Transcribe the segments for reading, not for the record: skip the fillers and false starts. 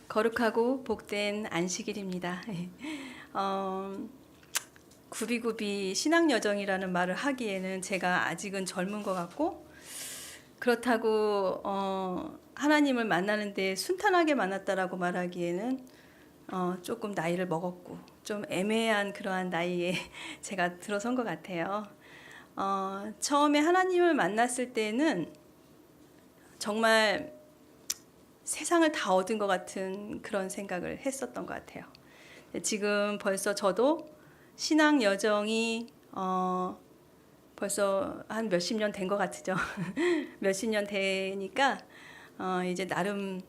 거룩하고 복된 안식일입니다. 구비구비 신앙여정이라는 말을 하기에는 제가 아직은 젊은 것 같고, 그렇다고 하나님을 만나는데 순탄하게 만났다라고 말하기에는 조금 나이를 먹었고 좀 애매한 그러한 나이에 제가 들어선 것 같아요. 처음에 하나님을 만났을 때는 정말 세상을 다 얻은 것 같은 그런 생각을 했었던 것 같아요. 지금 벌써 저도 신앙 여정이 벌써 한 몇십 년 된 것 같죠. 몇십 년 되니까 이제 나름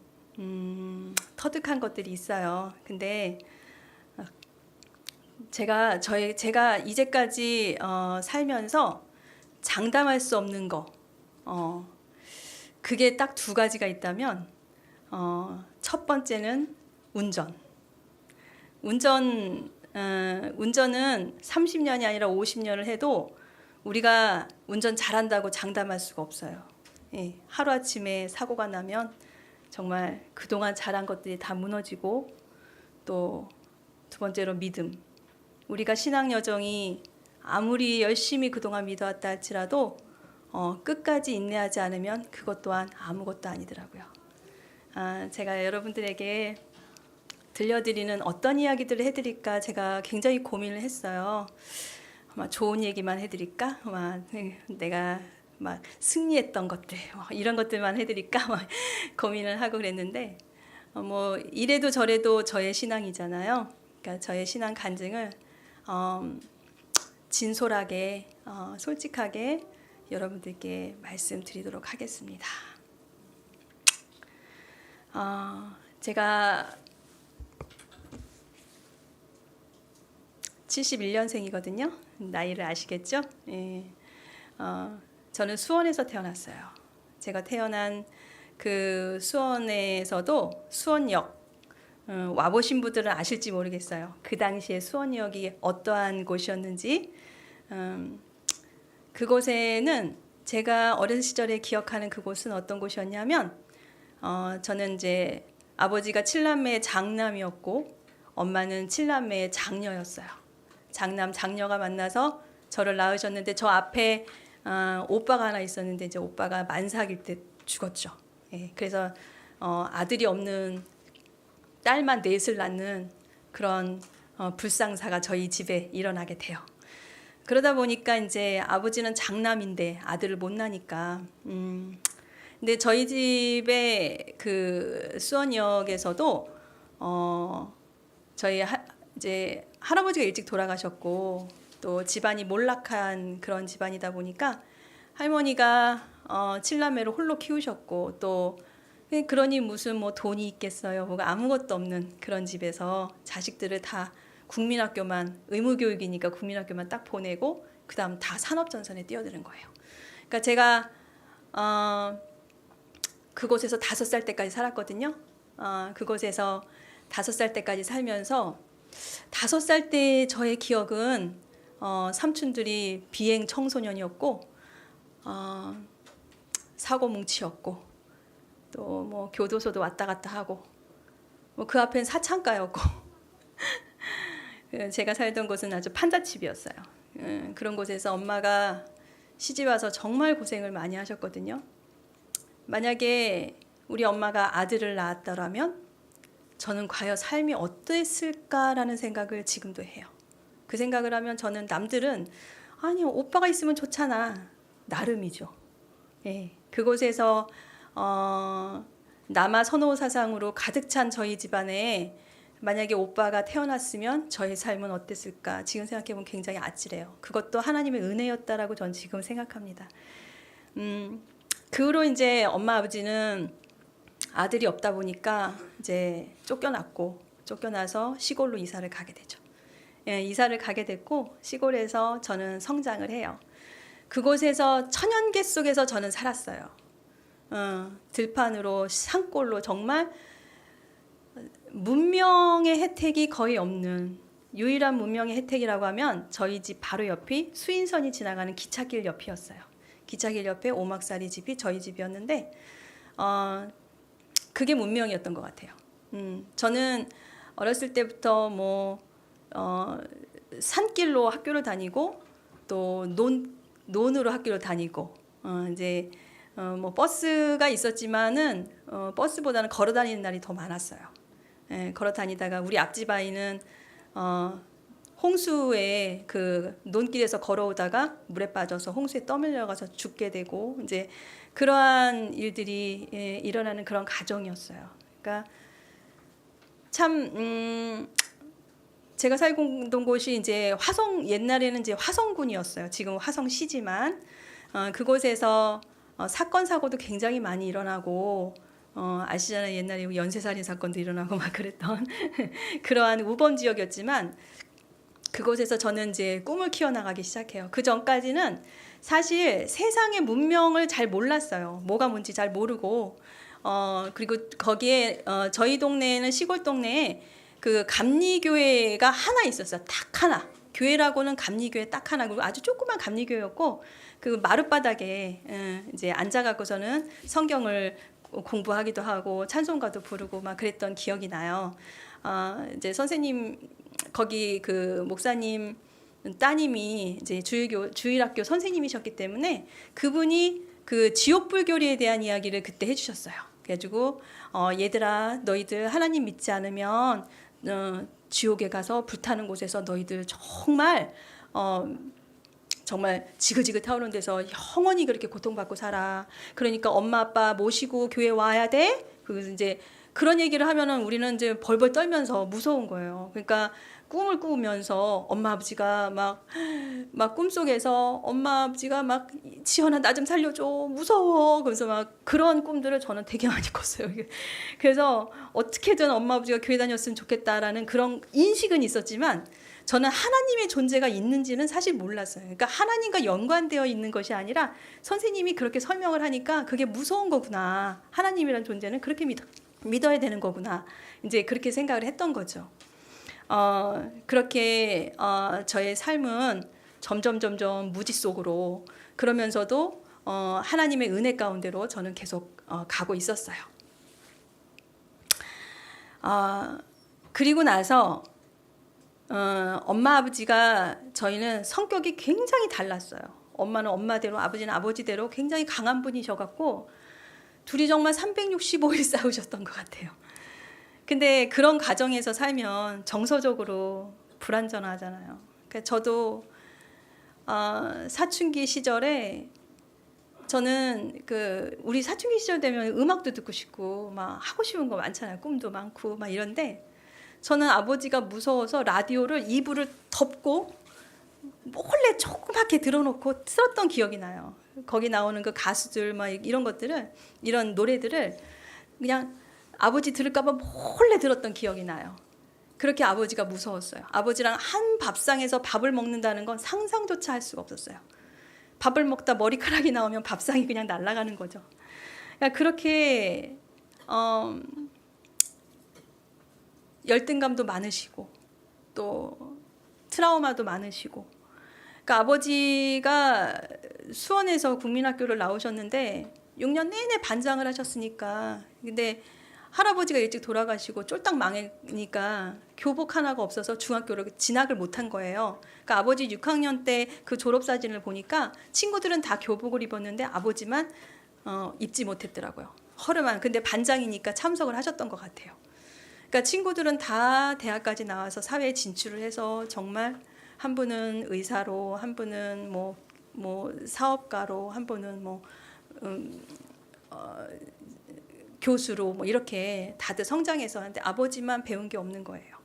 터득한 것들이 있어요. 근데 제가 이제까지 살면서 장담할 수 없는 거, 그게 딱 두 가지가 있다면, 첫 번째는 운전은 30년이 아니라 50년을 해도 우리가 운전 잘한다고 장담할 수가 없어요. 예, 하루아침에 사고가 나면 정말 그동안 잘한 것들이 다 무너지고, 또 두 번째로 믿음. 우리가 신앙 여정이 아무리 열심히 그동안 믿어왔다 할지라도 끝까지 인내하지 않으면 그것 또한 아무것도 아니더라고요. 제가 여러분들에게 들려드리는 어떤 이야기들을 해드릴까 제가 굉장히 고민을 했어요. 아마 좋은 얘기만 해드릴까? 아마 내가 막 승리했던 것들 이런 것들만 해드릴까? 고민을 하고 그랬는데 뭐 이래도 저래도 저의 신앙이잖아요. 그러니까 저의 신앙 간증을 진솔하게 솔직하게 여러분들께 말씀드리도록 하겠습니다. 제가 71년생이거든요. 나이를 아시겠죠? 예. 저는 수원에서 태어났어요. 제가 태어난 그 수원에서도 수원역, 와보신 분들은 아실지 모르겠어요. 그 당시에 수원역이 어떠한 곳이었는지. 그곳에는 제가 어린 시절에 기억하는 그곳은 어떤 곳이었냐면, 저는 이제 아버지가 7남매의 장남이었고 엄마는 7남매의 장녀였어요. 장남 장녀가 만나서 저를 낳으셨는데 저 앞에 오빠가 하나 있었는데 이제 오빠가 만삭일 때 죽었죠. 예, 그래서 아들이 없는 딸만 넷을 낳는 그런 불상사가 저희 집에 일어나게 돼요. 그러다 보니까 이제 아버지는 장남인데 아들을 못 낳으니까 근데 저희 집에 그 수원역에서도 저희 이제 할아버지가 일찍 돌아가셨고 또 집안이 몰락한 그런 집안이다 보니까 할머니가 7남매를 홀로 키우셨고 또 그러니 무슨 뭐 돈이 있겠어요. 뭐가 아무것도 없는 그런 집에서 자식들을 다 국민학교만 의무교육이니까 국민학교만 딱 보내고 그다음 다 산업전선에 뛰어드는 거예요. 그러니까 제가 그곳에서 5살 때까지 살았거든요. 그곳에서 5살 때까지 살면서 5살 때 저의 기억은 삼촌들이 비행 청소년이었고 사고뭉치였고 또 뭐 교도소도 왔다 갔다 하고 뭐 그 앞엔 사창가였고 제가 살던 곳은 아주 판잣집이었어요. 그런 곳에서 엄마가 시집 와서 정말 고생을 많이 하셨거든요. 만약에 우리 엄마가 아들을 낳았더라면 저는 과연 삶이 어땠을까라는 생각을 지금도 해요. 그 생각을 하면 저는 남들은 아니 오빠가 있으면 좋잖아 나름이죠. 예, 그곳에서 남아 선호 사상으로 가득 찬 저희 집안에 만약에 오빠가 태어났으면 저의 삶은 어땠을까 지금 생각해보면 굉장히 아찔해요. 그것도 하나님의 은혜였다라고 전 지금 생각합니다. 그 후로 이제 엄마 아버지는 아들이 없다 보니까 이제 쫓겨나서 시골로 이사를 가게 되죠. 예, 이사를 가게 됐고 시골에서 저는 성장을 해요. 그곳에서 천연계 속에서 저는 살았어요. 들판으로 산골로 정말 문명의 혜택이 거의 없는 유일한 문명의 혜택이라고 하면 저희 집 바로 옆이 수인선이 지나가는 기찻길 옆이었어요. 기차길 옆에 오막살이 집이 저희 집이었는데 그게 문명이었던 것 같아요. 저는 어렸을 때부터 산길로 학교를 다니고 또 논으로 학교를 다니고 이제 버스가 있었지만은 버스보다는 걸어 다니는 날이 더 많았어요. 예, 걸어 다니다가 우리 앞집 아이는 홍수에 그 논길에서 걸어오다가 물에 빠져서 홍수에 떠밀려가서 죽게 되고 이제 그러한 일들이 일어나는 그런 가정이었어요. 그러니까 참 제가 살고 있던 곳이 이제 옛날에는 이제 화성군이었어요. 지금 화성시지만 그곳에서 사건 사고도 굉장히 많이 일어나고 아시잖아요. 옛날에 연쇄살인 사건도 일어나고 막 그랬던 그러한 우범 지역이었지만 그곳에서 저는 이제 꿈을 키워나가기 시작해요. 그 전까지는 사실 세상의 문명을 잘 몰랐어요. 뭐가 뭔지 잘 모르고 그리고 거기에 저희 동네에는 시골 동네에 그 감리교회가 하나 있었어요. 딱 하나. 교회라고는 감리교회 딱 하나. 그리고 아주 조그만 감리교회였고 그 마룻바닥에 이제 앉아갖고서는 성경을 공부하기도 하고 찬송가도 부르고 막 그랬던 기억이 나요. 이제 선생님 거기 그 목사님 따님이 이제 주일학교 선생님이셨기 때문에 그분이 그 지옥불교리에 대한 이야기를 그때 해주셨어요. 그래가지고 얘들아 너희들 하나님 믿지 않으면 지옥에 가서 불타는 곳에서 너희들 정말 지글지글 타오르는 데서 영원히 그렇게 고통받고 살아. 그러니까 엄마 아빠 모시고 교회 와야 돼. 그 이제 그런 얘기를 하면은 우리는 이제 벌벌 떨면서 무서운 거예요. 그러니까 꿈을 꾸면서 엄마 아버지가 막 꿈속에서 엄마 아버지가 막 지연아 나 좀 살려줘 무서워 그래서 막 그런 꿈들을 저는 되게 많이 꿨어요. 그래서 어떻게든 엄마 아버지가 교회 다녔으면 좋겠다라는 그런 인식은 있었지만 저는 하나님의 존재가 있는지는 사실 몰랐어요. 그러니까 하나님과 연관되어 있는 것이 아니라 선생님이 그렇게 설명을 하니까 그게 무서운 거구나. 하나님이란 존재는 그렇게 믿어야 되는 거구나. 이제 그렇게 생각을 했던 거죠. 그렇게 저의 삶은 점점 무지 속으로 그러면서도 하나님의 은혜 가운데로 저는 계속 가고 있었어요. 그리고 나서 엄마 아버지가 저희는 성격이 굉장히 달랐어요. 엄마는 엄마대로 아버지는 아버지대로 굉장히 강한 분이셔갖고 둘이 정말 365일 싸우셨던 것 같아요. 근데 그런 가정에서 살면 정서적으로 불안전하잖아요. 그러니까 저도 사춘기 시절에 저는 우리 사춘기 시절 되면 음악도 듣고 싶고 막 하고 싶은 거 많잖아요. 꿈도 많고 막 이런데 저는 아버지가 무서워서 라디오를 이불을 덮고 몰래 조그맣게 들어놓고 틀었던 기억이 나요. 거기 나오는 그 가수들 막 이런 것들을 이런 노래들을 그냥 아버지 들을까봐 몰래 들었던 기억이 나요. 그렇게 아버지가 무서웠어요. 아버지랑 한 밥상에서 밥을 먹는다는 건 상상조차 할 수가 없었어요. 밥을 먹다 머리카락이 나오면 밥상이 그냥 날아가는 거죠. 그러니까 그렇게 열등감도 많으시고 또 트라우마도 많으시고 그러니까 아버지가 수원에서 국민학교를 나오셨는데 6년 내내 반장을 하셨으니까 근데 할아버지가 일찍 돌아가시고 쫄딱 망하니까 교복 하나가 없어서 중학교를 진학을 못한 거예요. 그러니까 아버지 6학년 때 그 졸업사진을 보니까 친구들은 다 교복을 입었는데 아버지만 입지 못했더라고요. 허름한. 근데 반장이니까 참석을 하셨던 것 같아요. 그러니까 친구들은 다 대학까지 나와서 사회에 진출을 해서 정말 한 분은 의사로, 한 분은 뭐 사업가로, 한 분은 교수로 이렇게 다들 성장해서 하는데 아버지만 배운 게 없는 거예요.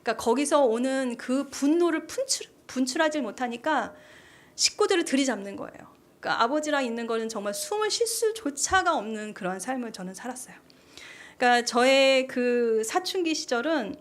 그러니까 거기서 오는 그 분노를 분출하지 못하니까 식구들을 들이잡는 거예요. 그러니까 아버지랑 있는 거는 정말 숨을 쉴 수조차가 없는 그런 삶을 저는 살았어요. 그러니까 저의 그 사춘기 시절은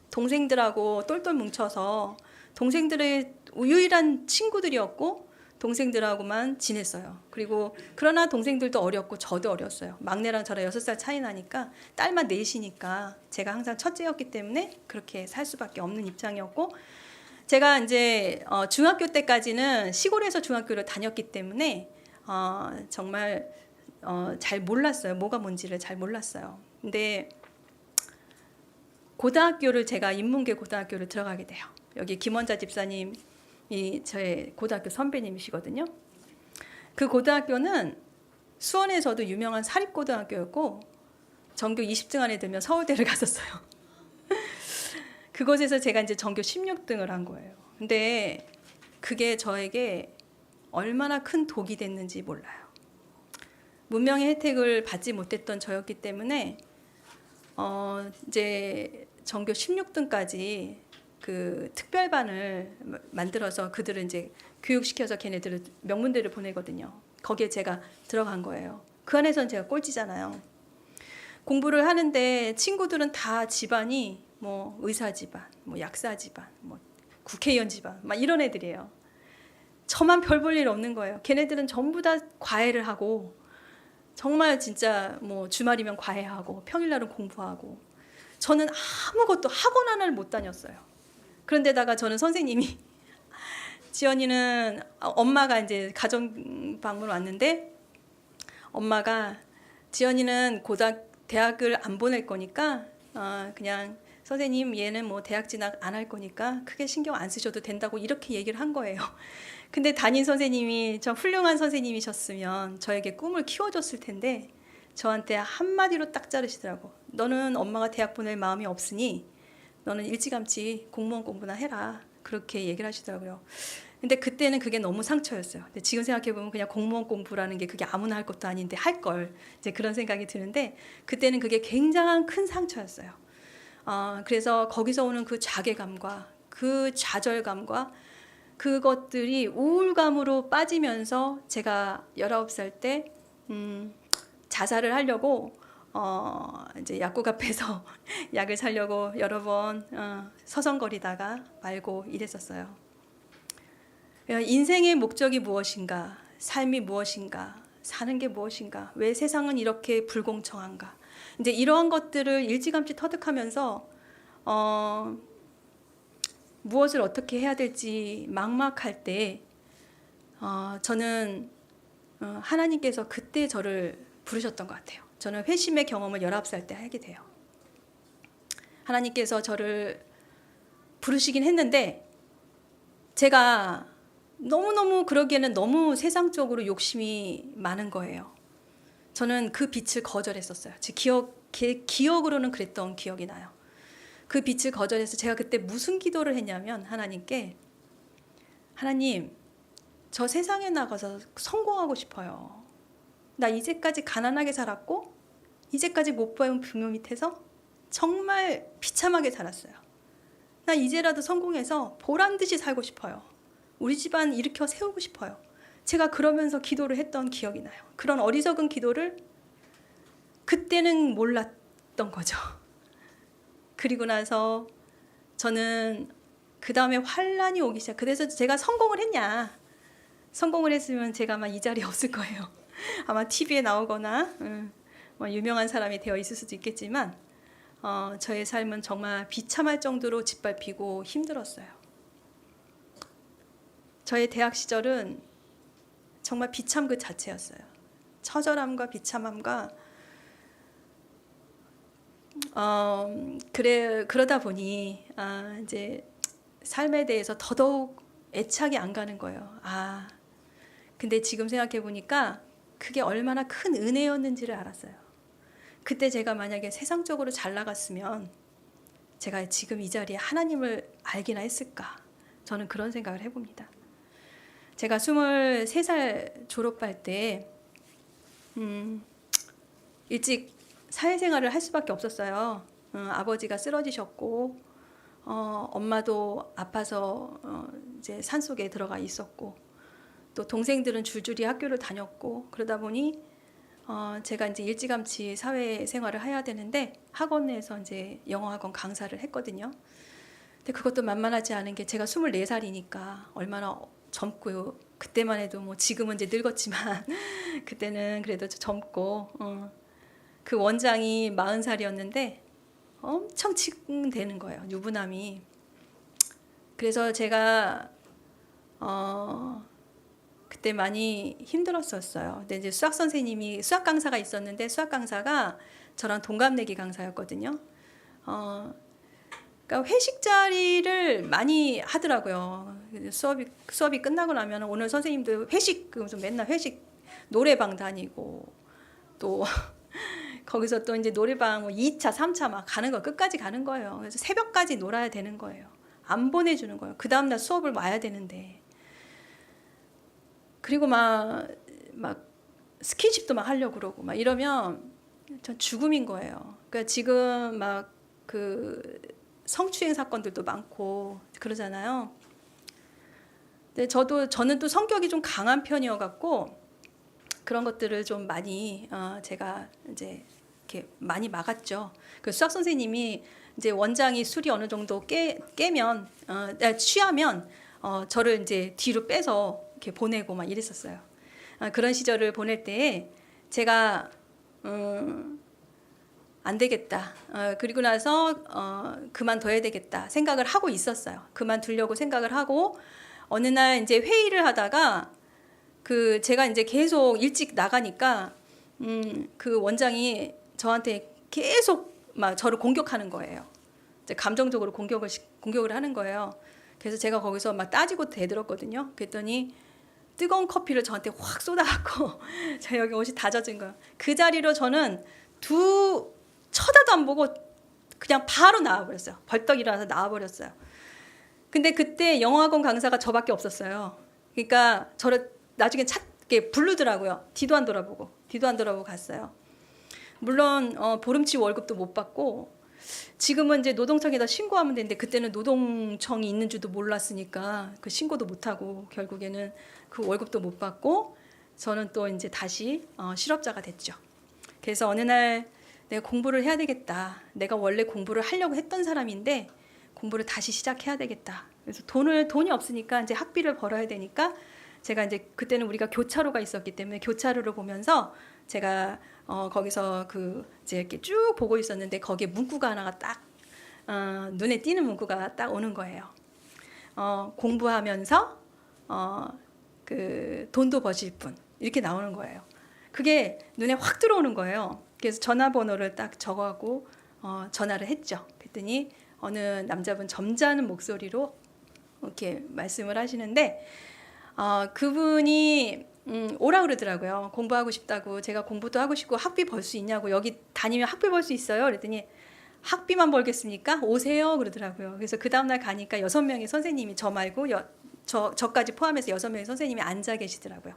동생들하고 똘똘 뭉쳐서 동생들의 유일한 친구들이었고 동생들하고만 지냈어요. 그리고 그러나 동생들도 어렸고 저도 어렸어요. 막내랑 저랑 6살 차이 나니까 딸만 넷이니까 제가 항상 첫째였기 때문에 그렇게 살 수밖에 없는 입장이었고 제가 이제 중학교 때까지는 시골에서 중학교를 다녔기 때문에 정말 잘 몰랐어요. 뭐가 뭔지를 잘 몰랐어요. 근데 고등학교를 제가 인문계 고등학교를 들어가게 돼요. 여기 김원자 집사님이 저의 고등학교 선배님이시거든요. 그 고등학교는 수원에서도 유명한 사립고등학교였고 전교 20등 안에 들면 서울대를 갔었어요. 그곳에서 제가 이제 전교 16등을 한 거예요. 근데 그게 저에게 얼마나 큰 독이 됐는지 몰라요. 문명의 혜택을 받지 못했던 저였기 때문에 이제 전교 16등까지 그 특별반을 만들어서 그들을 이제 교육시켜서 걔네들을 명문대를 보내거든요. 거기에 제가 들어간 거예요. 그 안에서는 제가 꼴찌잖아요. 공부를 하는데 친구들은 다 집안이 뭐 의사 집안, 뭐 약사 집안, 뭐 국회의원 집안, 막 이런 애들이에요. 저만 별 볼 일 없는 거예요. 걔네들은 전부 다 과외를 하고 정말 진짜 뭐 주말이면 과외하고 평일날은 공부하고 저는 아무것도 학원 하나를 못 다녔어요. 그런데다가 저는 선생님이 지연이는 엄마가 이제 가정 방문 왔는데 엄마가 지연이는 대학을 안 보낼 거니까 그냥 선생님 얘는 뭐 대학 진학 안 할 거니까 크게 신경 안 쓰셔도 된다고 이렇게 얘기를 한 거예요. 근데 담임 선생님이 저 훌륭한 선생님이셨으면 저에게 꿈을 키워줬을 텐데 저한테 한마디로 딱 자르시더라고. 너는 엄마가 대학 보낼 마음이 없으니 너는 일찌감치 공무원 공부나 해라. 그렇게 얘기를 하시더라고요. 근데 그때는 그게 너무 상처였어요. 근데 지금 생각해보면 그냥 공무원 공부라는 게 그게 아무나 할 것도 아닌데 할 걸 이제 그런 생각이 드는데 그때는 그게 굉장한 큰 상처였어요. 그래서 거기서 오는 그 자괴감과 그 좌절감과 그것들이 우울감으로 빠지면서 제가 19살 때 자살을 하려고 이제 약국 앞에서 약을 사려고 여러 번 서성거리다가 말고 이랬었어요. 인생의 목적이 무엇인가? 삶이 무엇인가? 사는 게 무엇인가? 왜 세상은 이렇게 불공정한가? 이제 이러한 것들을 일찌감치 터득하면서 무엇을 어떻게 해야 될지 막막할 때 저는 하나님께서 그때 저를 부르셨던 것 같아요. 저는 회심의 경험을 19살 때 하게 돼요. 하나님께서 저를 부르시긴 했는데 제가 너무너무 그러기에는 너무 세상적으로 욕심이 많은 거예요. 저는 그 빛을 거절했었어요. 제 기억으로는 그랬던 기억이 나요. 그 빛을 거절해서 제가 그때 무슨 기도를 했냐면 하나님께 하나님 저 세상에 나가서 성공하고 싶어요. 나 이제까지 가난하게 살았고 이제까지 못 배운 부모 밑에서 정말 비참하게 살았어요. 나 이제라도 성공해서 보란듯이 살고 싶어요. 우리 집안 일으켜 세우고 싶어요. 제가 그러면서 기도를 했던 기억이 나요. 그런 어리석은 기도를 그때는 몰랐던 거죠. 그리고 나서 저는 그 다음에 환란이 오기 시작. 그래서 제가 성공을 했냐? 성공을 했으면 제가 아마 이 자리에 없을 거예요. 아마 TV에 나오거나 뭐 유명한 사람이 되어 있을 수도 있겠지만 저의 삶은 정말 비참할 정도로 짓밟히고 힘들었어요. 저의 대학 시절은 정말 비참 그 자체였어요. 처절함과 비참함과 그러다 보니 이제 삶에 대해서 더더욱 애착이 안 가는 거예요. 근데 지금 생각해 보니까 그게 얼마나 큰 은혜였는지를 알았어요. 그때 제가 만약에 세상적으로 잘 나갔으면 제가 지금 이 자리에 하나님을 알기나 했을까? 저는 그런 생각을 해봅니다. 제가 23살 졸업할 때 일찍 사회생활을 할 수밖에 없었어요. 아버지가 쓰러지셨고 엄마도 아파서 이제 산속에 들어가 있었고 또 동생들은 줄줄이 학교를 다녔고 그러다 보니 제가 이제 일찌감치 사회생활을 해야 되는데 학원에서 이제 영어학원 강사를 했거든요. 근데 그것도 만만하지 않은 게 제가 24살이니까 얼마나 젊고요. 그때만 해도 뭐 지금은 이제 늙었지만 그때는 그래도 젊고 그 원장이 40살이었는데 엄청 치근되는 거예요. 유부남이. 그래서 제가 그때 많이 힘들었었어요. 근데 이제 수학 선생님이 수학 강사가 있었는데 수학 강사가 저랑 동갑내기 강사였거든요. 그러니까 회식 자리를 많이 하더라고요. 수업이 끝나고 나면 오늘 선생님도 회식 그래서 맨날 회식 노래방 다니고 또 거기서 또 이제 노래방 뭐 2차, 3차 막 가는 거 끝까지 가는 거예요. 그래서 새벽까지 놀아야 되는 거예요. 안 보내주는 거예요. 그 다음날 수업을 와야 되는데. 그리고 막 스킨십도 막 하려고 그러고 막 이러면 전 죽음인 거예요. 그러니까 지금 막 그 성추행 사건들도 많고 그러잖아요. 근데 저는 또 성격이 좀 강한 편이어 갖고 그런 것들을 좀 많이 제가 이제 이렇게 많이 막았죠. 그 수학 선생님이 이제 원장이 술이 어느 정도 깨면 취하면 저를 이제 뒤로 빼서 이렇게 보내고 막 이랬었어요. 그런 시절을 보낼 때에 제가 안 되겠다. 그리고 나서 그만둬야 되겠다 생각을 하고 있었어요. 그만두려고 생각을 하고 어느 날 이제 회의를 하다가 그 제가 이제 계속 일찍 나가니까 그 원장이 저한테 계속 막 저를 공격하는 거예요. 이제 감정적으로 공격을 하는 거예요. 그래서 제가 거기서 막 따지고 대들었거든요. 그랬더니 뜨거운 커피를 저한테 확 쏟아갖고 제가 여기 옷이 다 젖은 거예요. 그 자리로 저는 쳐다도 안 보고 그냥 바로 나와버렸어요. 벌떡 일어나서 나와버렸어요. 근데 그때 영어학원 강사가 저밖에 없었어요. 그러니까 저를 나중에 찾게 부르더라고요. 뒤도 안 돌아보고 갔어요. 물론 보름치 월급도 못 받고 지금은 이제 노동청에다 신고하면 되는데 그때는 노동청이 있는 줄도 몰랐으니까 그 신고도 못 하고 결국에는 그 월급도 못 받고 저는 또 이제 다시 실업자가 됐죠. 그래서 어느 날 내가 공부를 해야 되겠다. 내가 원래 공부를 하려고 했던 사람인데 공부를 다시 시작해야 되겠다. 그래서 돈이 없으니까 이제 학비를 벌어야 되니까 제가 이제 그때는 우리가 교차로가 있었기 때문에 교차로를 보면서 제가 거기서 그 이제 이렇게 쭉 보고 있었는데 거기에 문구가 하나가 딱 눈에 띄는 문구가 딱 오는 거예요. 공부하면서 그 돈도 버실 분 이렇게 나오는 거예요. 그게 눈에 확 들어오는 거예요. 그래서 전화번호를 딱 적어갖고 전화를 했죠. 그랬더니 어느 남자분 점잖은 목소리로 이렇게 말씀을 하시는데 그분이 오라 그러더라고요. 공부하고 싶다고. 제가 공부도 하고 싶고 학비 벌 수 있냐고. 여기 다니면 학비 벌 수 있어요. 그랬더니 학비만 벌겠습니까? 오세요 그러더라고요. 그래서 그 다음날 가니까 6명의 선생님이 저 말고 저까지 포함해서 6명의 선생님이 앉아 계시더라고요.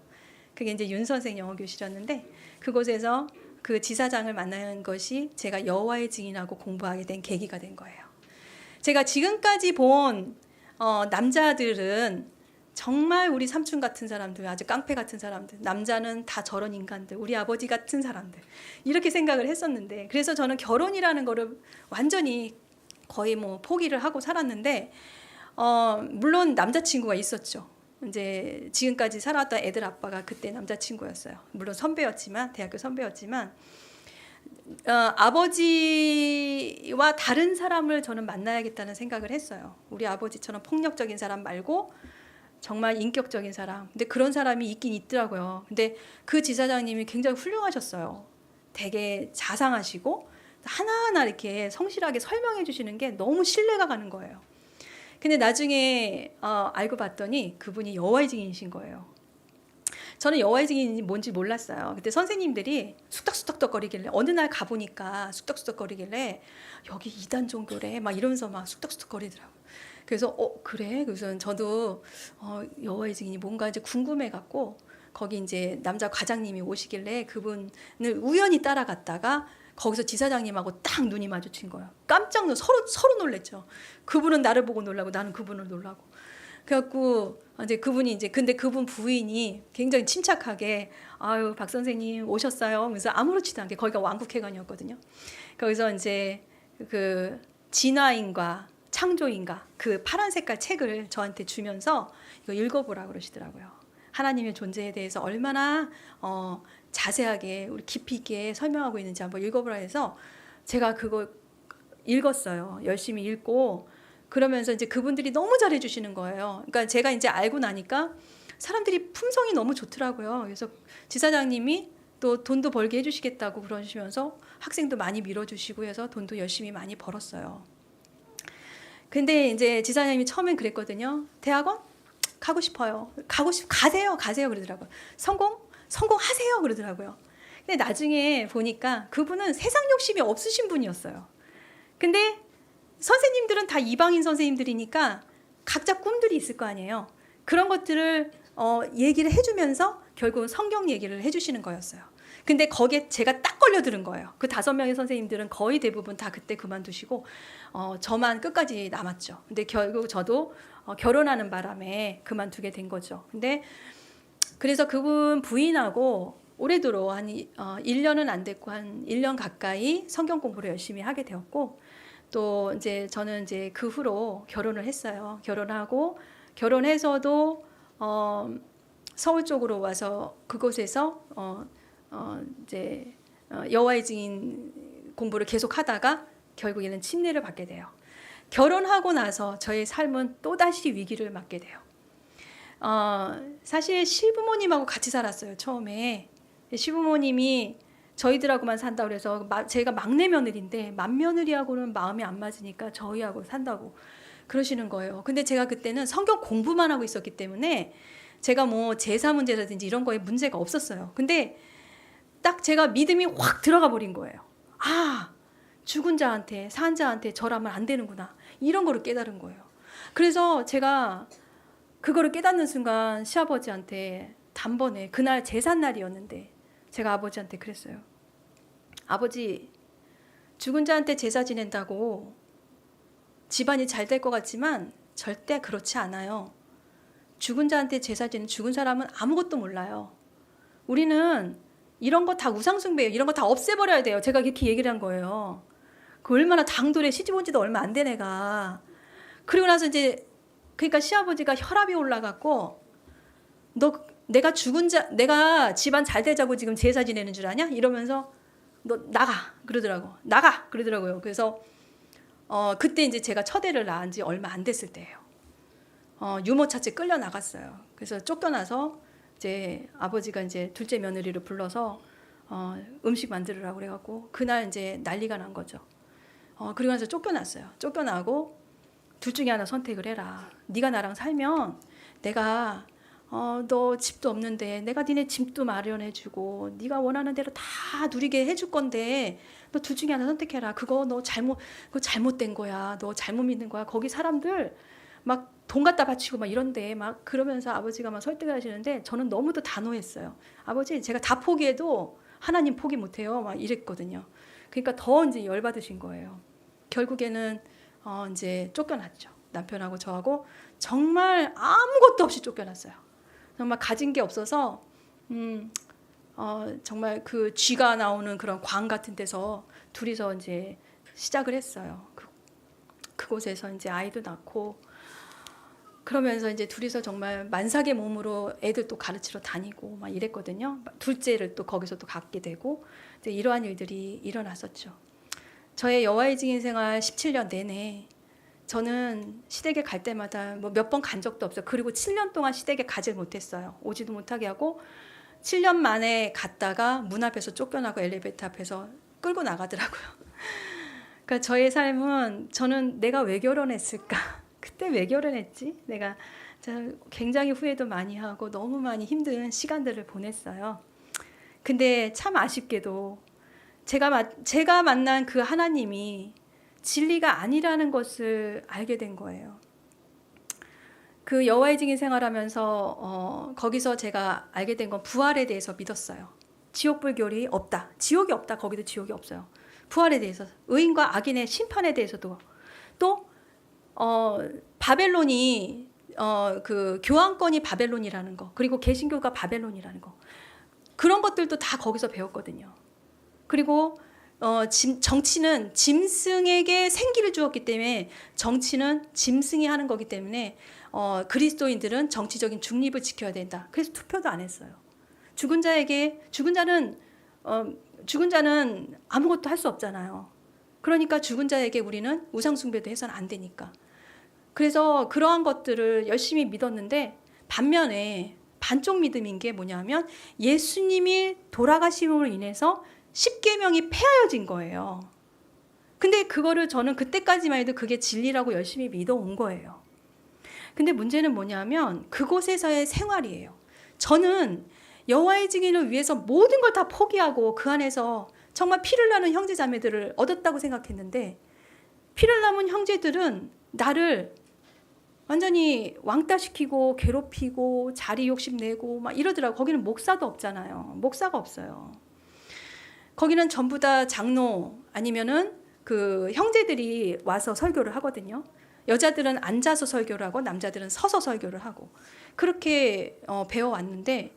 그게 이제 윤 선생 영어 교실이었는데 그곳에서 그 지사장을 만난 것이 제가 여호와의 증인하고 공부하게 된 계기가 된 거예요. 제가 지금까지 본 남자들은 정말 우리 삼촌 같은 사람들, 아주 깡패 같은 사람들, 남자는 다 저런 인간들, 우리 아버지 같은 사람들 이렇게 생각을 했었는데 그래서 저는 결혼이라는 거를 완전히 거의 뭐 포기를 하고 살았는데 물론 남자친구가 있었죠. 이제 지금까지 살아왔던 애들 아빠가 그때 남자친구였어요. 물론 선배였지만 대학교 선배였지만 아버지와 다른 사람을 저는 만나야겠다는 생각을 했어요. 우리 아버지처럼 폭력적인 사람 말고 정말 인격적인 사람. 근데 그런 사람이 있긴 있더라고요. 근데 그 지사장님이 굉장히 훌륭하셨어요. 되게 자상하시고 하나하나 이렇게 성실하게 설명해 주시는 게 너무 신뢰가 가는 거예요. 근데 나중에 알고 봤더니 그분이 여호와의 증인이신 거예요. 저는 여호와의 증인이 뭔지 몰랐어요. 그때 선생님들이 쑥덕쑥덕거리길래 어느 날 가보니까 쑥덕쑥덕거리길래 여기 이단 종교래 막 이러면서 막 쑥덕쑥덕거리더라고요. 그래서 그래? 그래서 저도 여호와의 증인이 뭔가 이제 궁금해갖고 거기 이제 남자 과장님이 오시길래 그분을 우연히 따라갔다가 거기서 지사장님하고 딱 눈이 마주친 거예요. 깜짝 서로 놀랬죠. 그분은 나를 보고 놀라고 나는 그분을 놀라고. 그래갖고 이제 그분이 이제 근데 그분 부인이 굉장히 침착하게 아유 박 선생님 오셨어요. 그래서 아무렇지도 않게 거기가 왕국회관이었거든요. 거기서 이제 그 진화인과 창조인가 그 파란 색깔 책을 저한테 주면서 이거 읽어보라 그러시더라고요. 하나님의 존재에 대해서 얼마나 자세하게 우리 깊이 있게 설명하고 있는지 한번 읽어보라 해서 제가 그거 읽었어요. 열심히 읽고 그러면서 이제 그분들이 너무 잘해주시는 거예요. 그러니까 제가 이제 알고 나니까 사람들이 품성이 너무 좋더라고요. 그래서 지사장님이 또 돈도 벌게 해주시겠다고 그러시면서 학생도 많이 밀어주시고 해서 돈도 열심히 많이 벌었어요. 근데 이제 지사장님이 처음엔 그랬거든요. 대학원 가고 싶어요. 가세요 그러더라고요. 성공하세요 그러더라고요. 근데 나중에 보니까 그분은 세상 욕심이 없으신 분이었어요. 근데 선생님들은 다 이방인 선생님들이니까 각자 꿈들이 있을 거 아니에요. 그런 것들을 얘기를 해주면서 결국은 성경 얘기를 해주시는 거였어요. 근데 거기에 제가 딱 걸려들은 거예요. 그 5명의 선생님들은 거의 대부분 다 그때 그만두시고 저만 끝까지 남았죠. 근데 결국 저도 결혼하는 바람에 그만두게 된 거죠. 근데 그래서 그분 부인하고 올해도로 한 1년은 안 됐고 한 1년 가까이 성경 공부를 열심히 하게 되었고, 또 이제 저는 이제 그 후로 결혼을 했어요. 결혼해서도 서울 쪽으로 와서 그곳에서 이제 여호와의 증인 공부를 계속 하다가 결국에는 침례를 받게 돼요. 결혼하고 나서 저의 삶은 또다시 위기를 맞게 돼요. 사실 시부모님하고 같이 살았어요. 처음에 시부모님이 저희들하고만 산다고 그래서 제가 막내 며느리인데 맏며느리하고는 마음이 안 맞으니까 저희하고 산다고 그러시는 거예요. 근데 제가 그때는 성경 공부만 하고 있었기 때문에 제가 뭐 제사 문제라든지 이런 거에 문제가 없었어요. 근데 딱 제가 믿음이 확 들어가 버린 거예요. 아, 죽은 자한테 산 자한테 절하면 안 되는구나, 이런 거를 깨달은 거예요. 그래서 제가 그거를 깨닫는 순간 시아버지한테 단번에, 그날 제삿날이었는데 제가 아버지한테 그랬어요. 아버지, 죽은 자한테 제사 지낸다고 집안이 잘 될 것 같지만 절대 그렇지 않아요. 죽은 자한테 제사 지낸 죽은 사람은 아무것도 몰라요. 우리는 이런 거 다 우상숭배예요. 이런 거 다 없애버려야 돼요. 제가 이렇게 얘기를 한 거예요. 그 얼마나 당돌해. 시집 온 지도 얼마 안 된 애가. 그리고 나서 이제 그러니까 시아버지가 혈압이 올라갔고, 내가 집안 잘 되자고 지금 제사 지내는 줄 아냐? 이러면서 너 나가 그러더라고요. 그래서 그때 이제 제가 첫애를 낳은 지 얼마 안 됐을 때예요. 유모차째 끌려 나갔어요. 그래서 쫓겨나서 이제 아버지가 이제 둘째 며느리를 불러서 음식 만들으라고 그래갖고 그날 이제 난리가 난 거죠. 그리고 나서 쫓겨났어요. 쫓겨나고 둘 중에 하나 선택을 해라. 네가 나랑 살면 내가 너 집도 없는데 내가 니네 집도 마련해주고 네가 원하는 대로 다 누리게 해줄 건데 너 둘 중에 하나 선택해라. 그거 잘못된 거야. 너 잘못 믿는 거야. 거기 사람들 막 돈 갖다 바치고 막 이런데 막 그러면서 아버지가 막 설득을 하시는데 저는 너무도 단호했어요. 아버지, 제가 다 포기해도 하나님 포기 못해요. 막 이랬거든요. 그러니까 더 이제 열받으신 거예요. 결국에는 이제 쫓겨났죠. 남편하고 저하고 정말 아무것도 없이 쫓겨났어요. 정말 가진 게 없어서 정말 그 쥐가 나오는 그런 광 같은 데서 둘이서 이제 시작을 했어요. 그곳에서 이제 아이도 낳고, 그러면서 이제 둘이서 정말 만삭의 몸으로 애들 또 가르치러 다니고 막 이랬거든요. 둘째를 또 거기서 또 갖게 되고, 이제 이러한 일들이 일어났었죠. 저의 여호와의 증인 생활 17년 내내 저는 시댁에 갈 때마다 뭐 몇 번 간 적도 없어요. 그리고 7년 동안 시댁에 가질 못했어요. 오지도 못하게 하고 7년 만에 갔다가 문 앞에서 쫓겨나고 엘리베이터 앞에서 끌고 나가더라고요. 그러니까 저의 삶은, 저는 내가 왜 결혼했을까? 그때 왜 결혼했지? 내가 굉장히 후회도 많이 하고 너무 많이 힘든 시간들을 보냈어요. 근데 참 아쉽게도 제가 만난 그 하나님이 진리가 아니라는 것을 알게 된 거예요. 그 여호와의 증인 생활하면서 거기서 제가 알게 된 건 부활에 대해서 믿었어요. 지옥 불교리 없다. 지옥이 없다. 거기도 지옥이 없어요. 부활에 대해서, 의인과 악인의 심판에 대해서도, 또 바벨론이 그 교황권이 바벨론이라는 거, 그리고 개신교가 바벨론이라는 거, 그런 것들도 다 거기서 배웠거든요. 그리고 정치는 짐승에게 생기를 주었기 때문에, 정치는 짐승이 하는 거기 때문에 그리스도인들은 정치적인 중립을 지켜야 된다. 그래서 투표도 안 했어요. 죽은 자는 아무것도 할 수 없잖아요. 그러니까 죽은 자에게 우리는 우상 숭배도 해서는 안 되니까. 그래서 그러한 것들을 열심히 믿었는데, 반면에 반쪽 믿음인 게 뭐냐면 예수님이 돌아가심으로 인해서 십계명이 폐하여진 거예요. 근데 그거를 저는 그때까지만 해도 그게 진리라고 열심히 믿어온 거예요. 근데 문제는 뭐냐면 그곳에서의 생활이에요. 저는 여호와의 증인을 위해서 모든 걸 다 포기하고 그 안에서 정말 피를 나는 형제 자매들을 얻었다고 생각했는데, 피를 남은 형제들은 나를 완전히 왕따시키고 괴롭히고 자리 욕심내고 막 이러더라고. 거기는 목사도 없잖아요. 목사가 없어요. 거기는 전부 다 장로 아니면은 그 형제들이 와서 설교를 하거든요. 여자들은 앉아서 설교를 하고 남자들은 서서 설교를 하고 그렇게 배워왔는데,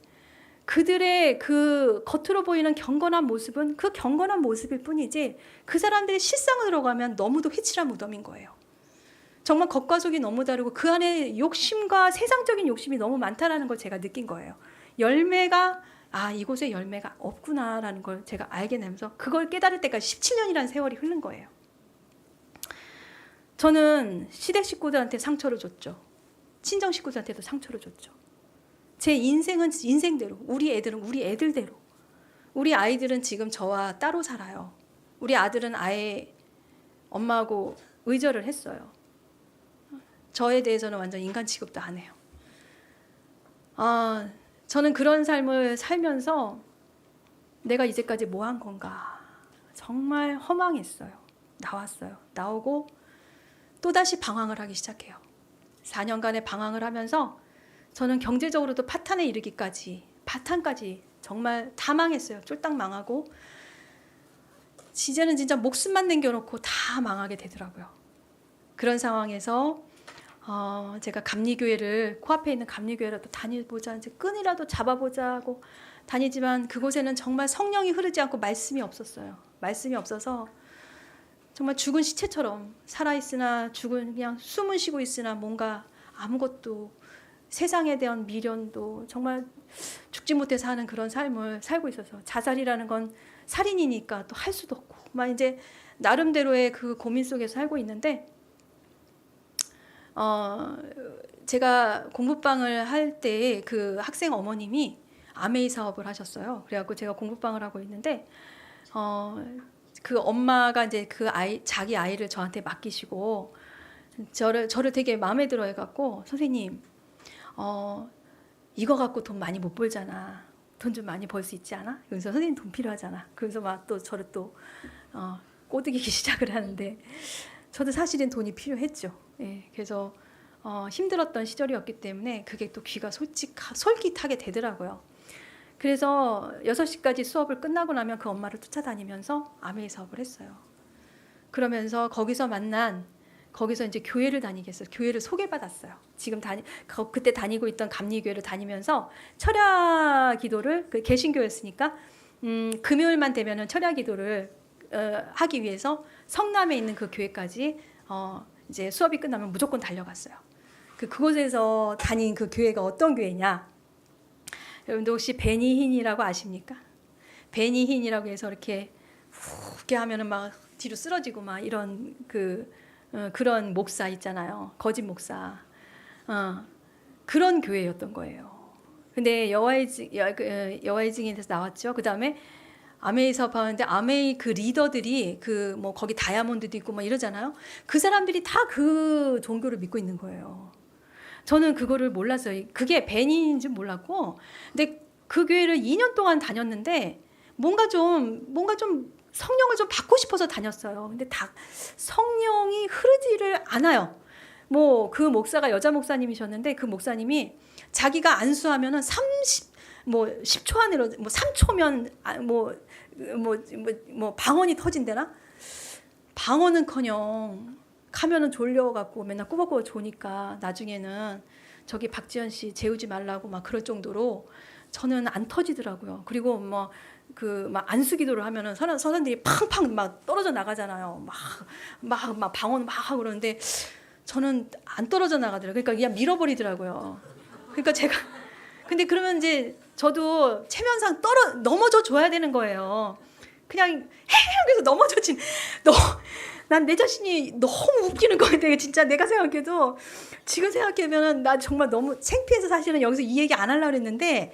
그들의 그 겉으로 보이는 경건한 모습은 그 경건한 모습일 뿐이지 그 사람들의 실상으로 가면 너무도 회칠한 무덤인 거예요. 정말 겉과 속이 너무 다르고 그 안에 욕심과 세상적인 욕심이 너무 많다라는 걸 제가 느낀 거예요. 열매가 이곳에 열매가 없구나라는 걸 제가 알게 되면서 그걸 깨달을 때까지 17년이라는 세월이 흐른 거예요. 저는 시댁 식구들한테 상처를 줬죠. 친정 식구들한테도 상처를 줬죠. 제 인생은 인생대로, 우리 애들은 우리 애들대로. 우리 아이들은 지금 저와 따로 살아요. 우리 아들은 아예 엄마하고 의절을 했어요. 저에 대해서는 완전 인간 취급도 안 해요. 저는 그런 삶을 살면서 내가 이제까지 뭐 한 건가 정말 허망했어요. 나오고 또다시 방황을 하기 시작해요. 4년간의 방황을 하면서 저는 경제적으로도 파탄에 이르기까지, 파탄까지 정말 다 망했어요. 쫄딱 망하고 이제는 진짜 목숨만 남겨놓고 다 망하게 되더라고요. 그런 상황에서 제가 감리교회를, 코앞에 있는 감리교회라도 다녀보자, 이제 끈이라도 잡아보자 하고 다니지만 그곳에는 정말 성령이 흐르지 않고 말씀이 없었어요. 말씀이 없어서 정말 죽은 시체처럼 살아있으나 그냥 숨을 쉬고 있으나 뭔가 아무것도, 세상에 대한 미련도, 정말 죽지 못해 사는 그런 삶을 살고 있어서 자살이라는 건 살인이니까 또 할 수도 없고 막 이제 나름대로의 그 고민 속에서 살고 있는데, 제가 공부방을 할 때 그 학생 어머님이 아메이 사업을 하셨어요. 그래갖고 제가 공부방을 하고 있는데 그 엄마가 이제 자기 아이를 저한테 맡기시고 저를 되게 마음에 들어 해갖고, 선생님 이거 갖고 돈 많이 못 벌잖아. 돈 좀 많이 벌 수 있지 않아? 그래서 선생님 돈 필요하잖아. 그래서 막 또 저를 또 꼬드기기 시작을 하는데, 저도 사실은 돈이 필요했죠. 예, 그래서 힘들었던 시절이었기 때문에 그게 또 귀가 솔깃하게 되더라고요. 그래서 6시까지 수업을 끝나고 나면 그 엄마를 쫓아다니면서 아메이 사업을 했어요. 그러면서 거기서 이제 교회를 다니게 했어요. 교회를 소개받았어요. 그때 다니고 있던 감리교회를 다니면서 철야 기도를, 개신교였으니까 금요일만 되면은 철야 기도를 하기 위해서 성남에 있는 그 교회까지 이제 수업이 끝나면 무조건 달려갔어요. 그곳에서 다닌 그 교회가 어떤 교회냐? 여러분들 혹시 베니힌이라고 아십니까? 베니힌이라고 해서 이렇게 하면은 막 뒤로 쓰러지고 막 이런 그런 목사 있잖아요. 거짓 목사. 그런 교회였던 거예요. 근데 여호와의 증인에서 나왔죠. 그 다음에 아메이 사업하는데 아메이 그 리더들이 뭐 거기 다이아몬드도 있고 막 이러잖아요. 그 사람들이 다 그 종교를 믿고 있는 거예요. 저는 그거를 몰랐어요. 그게 벤인 줄 몰랐고, 근데 그 교회를 2년 동안 다녔는데 뭔가 좀 성령을 좀 받고 싶어서 다녔어요. 근데 성령이 흐르지를 않아요. 뭐 그 목사가 여자 목사님이셨는데 그 목사님이 자기가 안수하면은 10초 안으로 3초면 방언이 터진대나? 방언은커녕 가면은 졸려갖고 맨날 꾸벅꾸벅 조니까 나중에는 저기 박지현 씨 재우지 말라고 막 그럴 정도로 저는 안 터지더라고요. 그리고 막 안수기도를 하면은 선생들이 팡팡 막 떨어져 나가잖아요. 막 방언 막 하고 그러는데 저는 안 떨어져 나가더라고요. 그러니까 그냥 밀어버리더라고요. 그러니까 근데 그러면 이제 저도 체면상 넘어져 줘야 되는 거예요. 그냥 그래서 난 내 자신이 너무 웃기는 거야. 내가 진짜 내가 생각해도 지금 생각하면은 나 정말 너무 창피해서 사실은 여기서 이 얘기 안 하려고 했는데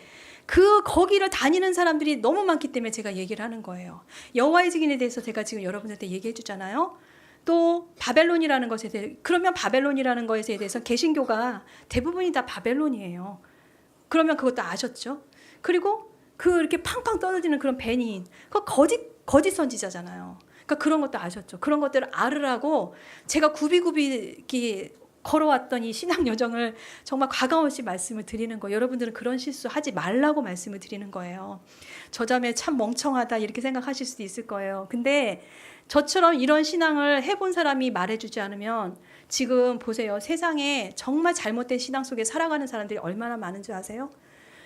거기를 다니는 사람들이 너무 많기 때문에 제가 얘기를 하는 거예요. 여호와의 증인에 대해서 제가 지금 여러분한테 얘기해 주잖아요. 또 바벨론이라는 것에 대해 그러면 바벨론이라는 것에 대해서 개신교가 대부분이 다 바벨론이에요. 그러면 그것도 아셨죠? 그리고 이렇게 팡팡 떨어지는 그런 베닌 그 거짓 선지자잖아요. 그러니까 그런 것도 아셨죠? 그런 것들을 알으라고 제가 굽이굽이 이렇게 걸어왔던 이 신앙 여정을 정말 과감없이 말씀을 드리는 거예요. 여러분들은 그런 실수 하지 말라고 말씀을 드리는 거예요. 저 자매 참 멍청하다 이렇게 생각하실 수도 있을 거예요. 근데 저처럼 이런 신앙을 해본 사람이 말해주지 않으면 지금 보세요. 세상에 정말 잘못된 신앙 속에 살아가는 사람들이 얼마나 많은 줄 아세요?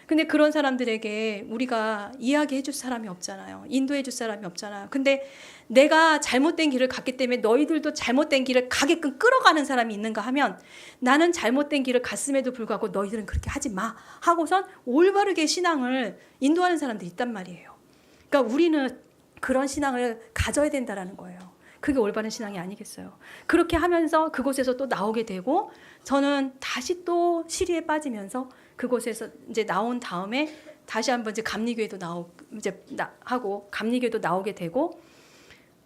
근데 그런 사람들에게 우리가 이야기해 줄 사람이 없잖아요. 인도해 줄 사람이 없잖아요. 근데 내가 잘못된 길을 갔기 때문에 너희들도 잘못된 길을 가게끔 끌어가는 사람이 있는가 하면 나는 잘못된 길을 갔음에도 불구하고 너희들은 그렇게 하지 마 하고선 올바르게 신앙을 인도하는 사람들이 있단 말이에요. 그러니까 우리는 그런 신앙을 가져야 된다라는 거예요. 그게 올바른 신앙이 아니겠어요. 그렇게 하면서 그곳에서 또 나오게 되고 저는 다시 또 시리에 빠지면서 그곳에서 이제 나온 다음에 다시 한번 이제 감리교회도 하고 감리교회도 나오게 되고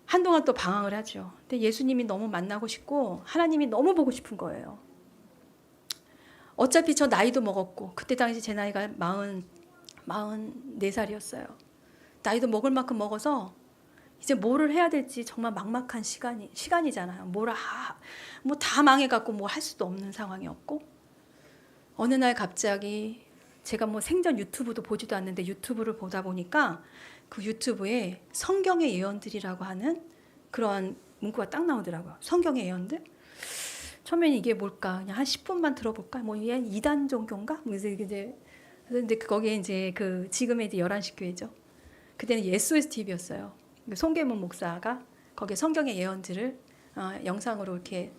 한동안 또 방황을 하죠. 근데 예수님이 너무 만나고 싶고 하나님이 너무 보고 싶은 거예요. 어차피 저 나이도 먹었고 그때 당시 제 나이가 44살이었어요. 나이도 먹을 만큼 먹어서 이제 뭐를 해야 될지 정말 막막한 시간이잖아요. 뭐 다 망해갖고 뭐 할 수도 없는 상황이었고 어느 날 갑자기 제가 뭐 생전 유튜브도 보지도 않는데 유튜브를 보다 보니까 그 유튜브에 성경의 예언들이라고 하는 그런 문구가 딱 나오더라고요. 성경의 예언들? 처음에는 이게 뭘까? 그냥 한 10분만 들어볼까? 뭐 2단 종교인가? 그래서 근데 거기에 이제 그 지금의 이제 11시 교회죠. 그때는 SOS TV였어요. 송계문 목사가 거기에 성경의 예언들을 영상으로 이렇게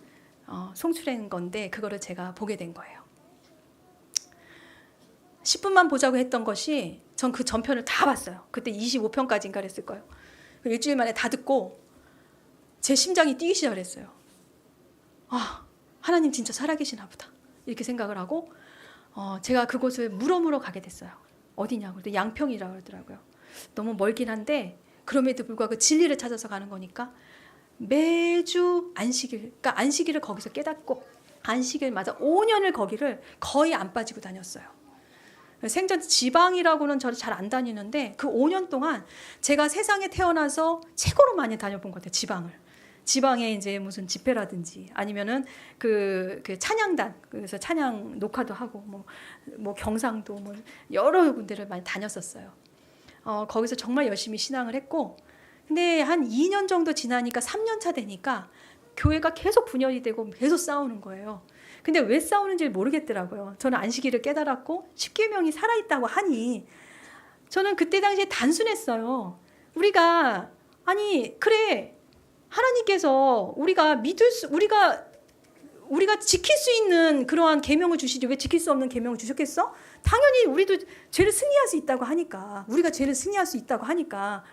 송출한 건데 그거를 제가 보게 된 거예요. 10분만 보자고 했던 것이 전 그 전편을 다 봤어요. 그때 25편까지인가 그랬을 거예요. 일주일 만에 다 듣고 제 심장이 뛰기 시작했어요. 아, 하나님 진짜 살아계시나 보다. 이렇게 생각을 하고 제가 그곳을 물어 가게 됐어요. 어디냐고. 근데 양평이라고 그러더라고요. 너무 멀긴 한데 그럼에도 불구하고 진리를 찾아서 가는 거니까 매주 그러니까 안식일을 거기서 깨닫고 안식일마다 5년을 거기를 거의 안 빠지고 다녔어요. 생전 지방이라고는 저를 잘 안 다니는데 그 5년 동안 제가 세상에 태어나서 최고로 많이 다녀본 것 같아요. 지방에 이제 무슨 집회라든지 아니면은 그 찬양단 그래서 찬양 녹화도 하고 뭐 경상도 뭐 여러 군데를 많이 다녔었어요. 거기서 정말 열심히 신앙을 했고 근데 한 2년 정도 지나니까 3년 차 되니까 교회가 계속 분열이 되고 계속 싸우는 거예요. 근데 왜 싸우는지 모르겠더라고요. 저는 안식일을 깨달았고 십계명이 살아있다고 하니 저는 그때 당시에 단순했어요. 우리가 그래 하나님께서 우리가 지킬 수 있는 그러한 계명을 주시지 왜 지킬 수 없는 계명을 주셨겠어? 당연히 우리도 죄를 승리할 수 있다고 하니까 우리가 죄를 승리할 수 있다고 하니까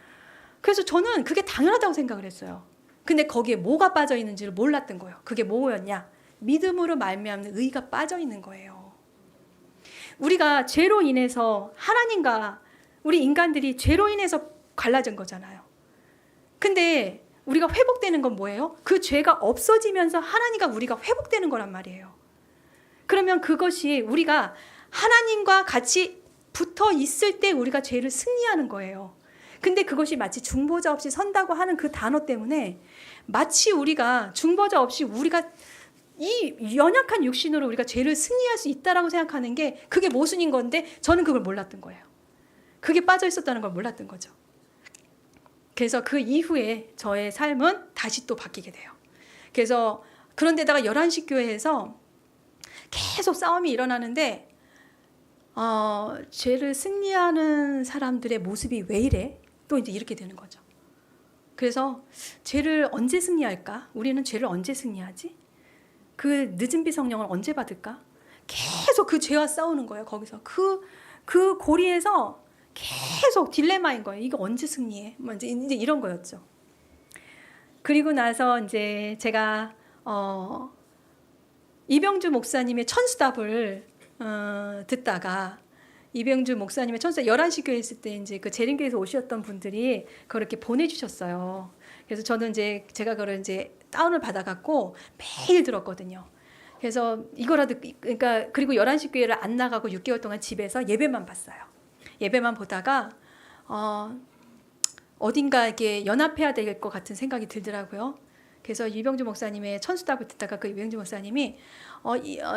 그래서 저는 그게 당연하다고 생각을 했어요. 근데 거기에 뭐가 빠져 있는지를 몰랐던 거예요. 그게 뭐였냐? 믿음으로 말미암는 의가 빠져 있는 거예요. 우리가 죄로 인해서 하나님과 우리 인간들이 죄로 인해서 갈라진 거잖아요. 근데 우리가 회복되는 건 뭐예요? 그 죄가 없어지면서 하나님과 우리가 회복되는 거란 말이에요. 그러면 그것이 우리가 하나님과 같이 붙어 있을 때 우리가 죄를 승리하는 거예요. 근데 그것이 마치 중보자 없이 선다고 하는 그 단어 때문에 마치 우리가 중보자 없이 우리가 이 연약한 육신으로 우리가 죄를 승리할 수 있다라고 생각하는 게 그게 모순인 건데 저는 그걸 몰랐던 거예요. 그게 빠져 있었다는 걸 몰랐던 거죠. 그래서 그 이후에 저의 삶은 다시 또 바뀌게 돼요. 그래서 그런데다가 11시 교회에서 계속 싸움이 일어나는데 죄를 승리하는 사람들의 모습이 왜 이래? 또 이제 이렇게 되는 거죠. 그래서 죄를 언제 승리할까? 우리는 죄를 언제 승리하지? 그 늦은 비 성령을 언제 받을까? 계속 그 죄와 싸우는 거예요. 거기서 그 고리에서 계속 딜레마인 거예요. 이거 언제 승리해? 이제 이런 거였죠. 그리고 나서 이제 제가 이병주 목사님의 천수답을 듣다가 이병주 목사님의 천수답 11시 교회 있을 때 이제 그 재림교회에서 오셨던 분들이 그걸 이렇게 보내주셨어요. 그래서 저는 이제 제가 그걸 이제 다운을 받아갖고 매일 들었거든요. 그래서 이거라도 그러니까 그리고 11시 교회를 안 나가고 6개월 동안 집에서 예배만 봤어요. 예배만 보다가 어딘가 이렇게 연합해야 될 것 같은 생각이 들더라고요. 그래서 이병주 목사님의 천수답을 듣다가 그 이병주 목사님이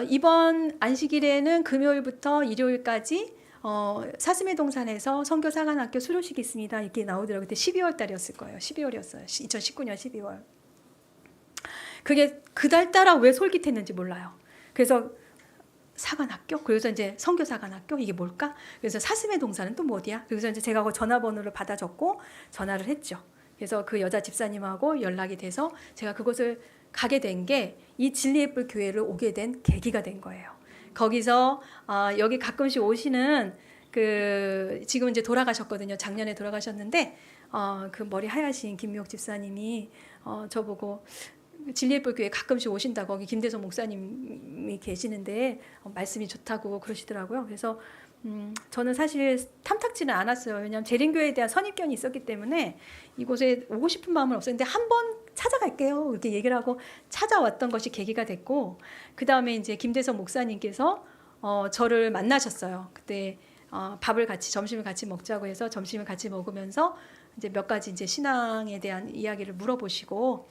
이번 안식일에는 금요일부터 일요일까지 사슴의 동산에서 선교 사관학교 수료식이 있습니다. 이렇게 나오더라고요. 그때 12월 달이었을 거예요. 12월이었어요. 2019년 12월. 그게 그달 따라 왜 솔깃했는지 몰라요. 그래서 사관학교? 그래서 이제 선교 사관학교? 이게 뭘까? 그래서 사슴의 동산은 또 뭐야? 그래서 이제 제가 그 전화번호를 받아 적고 전화를 했죠. 그래서 그 여자 집사님하고 연락이 돼서 제가 그곳을 가게 된 게 이 진리의 뿔 교회를 오게 된 계기가 된 거예요. 거기서 여기 가끔씩 오시는 그 지금 이제 돌아가셨거든요. 작년에 돌아가셨는데 그 머리 하얗신 김미옥 집사님이 저보고 진리의 뿔 교회 가끔씩 오신다고 거기 김대성 목사님이 계시는데 말씀이 좋다고 그러시더라고요. 그래서 저는 사실 탐탁지는 않았어요. 왜냐하면 재림교회에 대한 선입견이 있었기 때문에 이곳에 오고 싶은 마음은 없었는데 한번 찾아갈게요. 이렇게 얘기를 하고 찾아왔던 것이 계기가 됐고 그 다음에 이제 김대성 목사님께서 저를 만나셨어요. 그때 밥을 같이 점심을 같이 먹자고 해서 점심을 같이 먹으면서 이제 몇 가지 이제 신앙에 대한 이야기를 물어보시고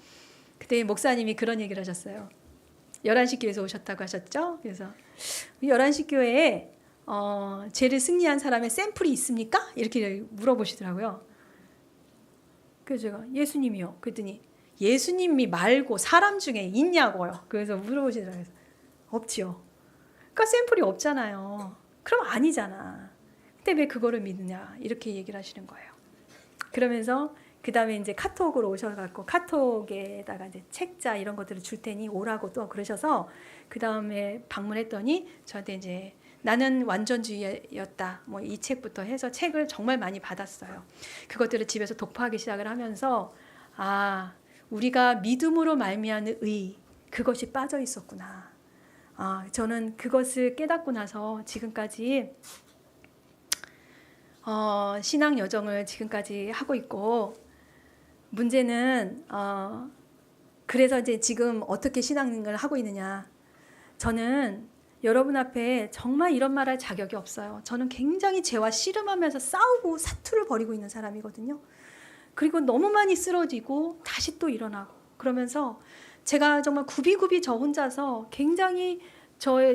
그때 목사님이 그런 얘기를 하셨어요. 11시 교회에서 오셨다고 하셨죠? 그래서 11시 교회에 죄를 승리한 사람의 샘플이 있습니까? 이렇게 물어보시더라고요. 그래서 제가 예수님이요. 그랬더니 예수님이 말고 사람 중에 있냐고요. 그래서 물어보시더라고요. 없지요. 그러니까 샘플이 없잖아요. 그럼 아니잖아. 근데 왜 그거를 믿느냐? 이렇게 얘기를 하시는 거예요. 그러면서 그 다음에 이제 카톡으로 오셔갖고 카톡에다가 이제 책자 이런 것들을 줄 테니 오라고 또 그러셔서 그 다음에 방문했더니 저한테 이제 나는 완전주의였다. 뭐 이 책부터 해서 책을 정말 많이 받았어요. 그것들을 집에서 독파하기 시작을 하면서 우리가 믿음으로 말미암는 의 그것이 빠져 있었구나. 저는 그것을 깨닫고 나서 지금까지 신앙 여정을 지금까지 하고 있고 문제는 그래서 이제 지금 어떻게 신앙을 하고 있느냐. 저는 여러분 앞에 정말 이런 말할 자격이 없어요. 저는 굉장히 죄와 씨름하면서 싸우고 사투를 벌이고 있는 사람이거든요. 그리고 너무 많이 쓰러지고 다시 또 일어나고 그러면서 제가 정말 굽이굽이 저 혼자서 굉장히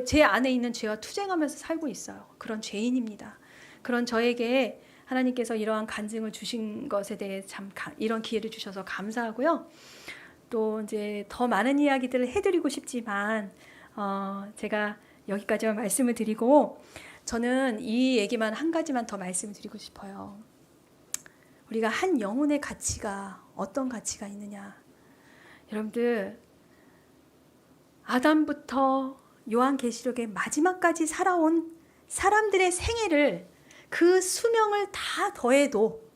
제 안에 있는 죄와 투쟁하면서 살고 있어요. 그런 죄인입니다. 그런 저에게 하나님께서 이러한 간증을 주신 것에 대해 참 이런 기회를 주셔서 감사하고요. 또 이제 더 많은 이야기들을 해드리고 싶지만 제가 여기까지만 말씀을 드리고 저는 이 얘기만 한 가지만 더 말씀을 드리고 싶어요. 우리가 한 영혼의 가치가 어떤 가치가 있느냐. 여러분들 아담부터 요한계시록의 마지막까지 살아온 사람들의 생애를 그 수명을 다 더해도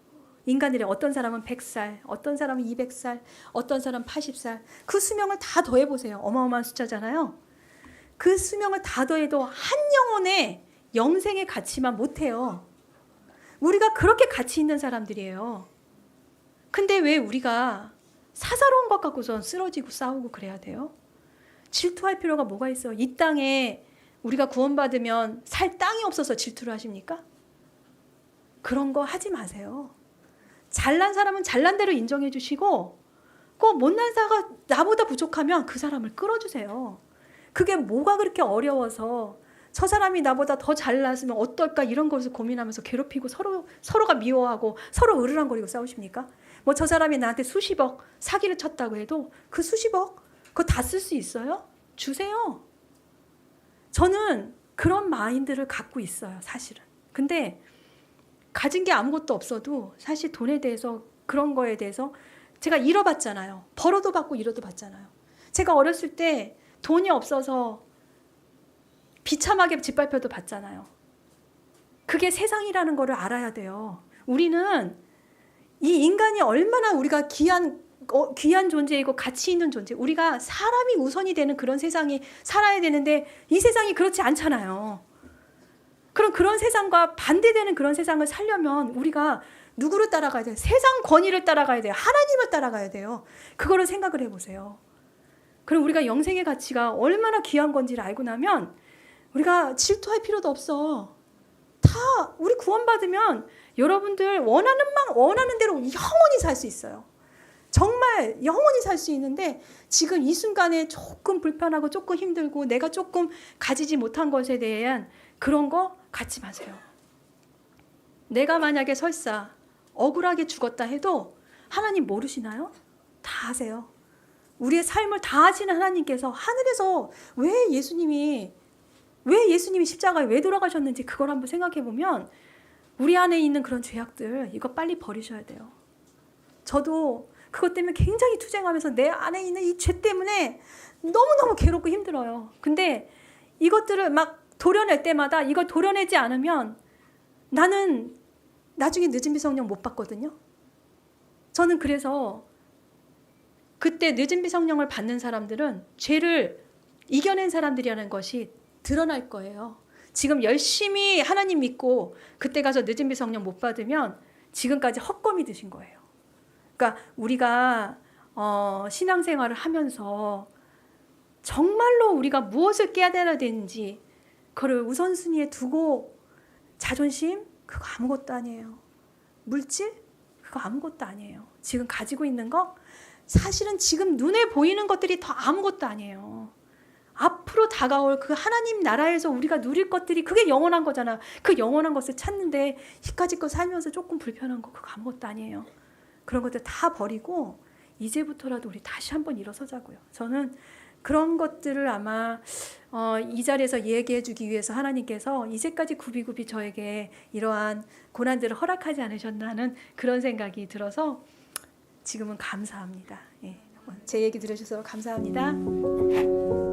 인간들의 어떤 사람은 100살, 어떤 사람은 200살, 어떤 사람은 80살 그 수명을 다 더해보세요. 어마어마한 숫자잖아요. 그 수명을 다 더해도 한 영혼의 영생의 가치만 못해요. 우리가 그렇게 가치 있는 사람들이에요. 근데 왜 우리가 사사로운 것 갖고선 쓰러지고 싸우고 그래야 돼요? 질투할 필요가 뭐가 있어요? 이 땅에 우리가 구원받으면 살 땅이 없어서 질투를 하십니까? 그런 거 하지 마세요. 잘난 사람은 잘난 대로 인정해 주시고 꼭 못난 사가 나보다 부족하면 그 사람을 끌어주세요. 그게 뭐가 그렇게 어려워서 저 사람이 나보다 더 잘났으면 어떨까 이런 것을 고민하면서 괴롭히고 서로가 미워하고 서로 으르렁거리고 싸우십니까? 뭐 저 사람이 나한테 수십억 사기를 쳤다고 해도 그 수십억 그거 다 쓸 수 있어요? 주세요. 저는 그런 마인드를 갖고 있어요, 사실은. 근데 가진 게 아무것도 없어도 사실 돈에 대해서 그런 거에 대해서 제가 잃어봤잖아요. 벌어도 받고 잃어도 받잖아요. 제가 어렸을 때 돈이 없어서 비참하게 짓밟혀도 받잖아요. 그게 세상이라는 거를 알아야 돼요. 우리는 이 인간이 얼마나 우리가 귀한 귀한 존재이고 가치 있는 존재. 우리가 사람이 우선이 되는 그런 세상이 살아야 되는데 이 세상이 그렇지 않잖아요. 그럼 그런 세상과 반대되는 그런 세상을 살려면 우리가 누구를 따라가야 돼요? 세상 권위를 따라가야 돼요. 하나님을 따라가야 돼요. 그거를 생각을 해보세요. 그럼 우리가 영생의 가치가 얼마나 귀한 건지를 알고 나면 우리가 질투할 필요도 없어. 다 우리 구원받으면 여러분들 원하는 대로 영원히 살 수 있어요. 정말 영원히 살 수 있는데 지금 이 순간에 조금 불편하고 조금 힘들고 내가 조금 가지지 못한 것에 대한 그런 거 갖지 마세요. 내가 만약에 설사 억울하게 죽었다 해도 하나님 모르시나요? 다 아세요. 우리의 삶을 다 아시는 하나님께서 하늘에서 왜 예수님이 십자가에 왜 돌아가셨는지 그걸 한번 생각해 보면 우리 안에 있는 그런 죄악들 이거 빨리 버리셔야 돼요. 저도 그것 때문에 굉장히 투쟁하면서 내 안에 있는 이 죄 때문에 너무너무 괴롭고 힘들어요. 근데 이것들을 막 도려낼 때마다 이걸 도려내지 않으면 나는 나중에 늦은 비성령 못 받거든요. 저는 그래서 그때 늦은 비성령을 받는 사람들은 죄를 이겨낸 사람들이라는 것이 드러날 거예요. 지금 열심히 하나님 믿고 그때 가서 늦은 비성령 못 받으면 지금까지 헛검이 드신 거예요. 그러니까 우리가 신앙생활을 하면서 정말로 우리가 무엇을 깨달아야 되는지 그걸 우선순위에 두고 자존심? 그거 아무것도 아니에요. 물질? 그거 아무것도 아니에요. 지금 가지고 있는 거? 사실은 지금 눈에 보이는 것들이 더 아무것도 아니에요. 앞으로 다가올 그 하나님 나라에서 우리가 누릴 것들이 그게 영원한 거잖아. 그 영원한 것을 찾는데 이까짓 거 살면서 조금 불편한 거 그거 아무것도 아니에요. 그런 것들 다 버리고 이제부터라도 우리 다시 한번 일어서자고요. 저는 그런 것들을 아마 이 자리에서 얘기해 주기 위해서 하나님께서 이제까지 굽이굽이 저에게 이러한 고난들을 허락하지 않으셨나 하는 그런 생각이 들어서 지금은 감사합니다. 예. 제 얘기 들어주셔서 감사합니다.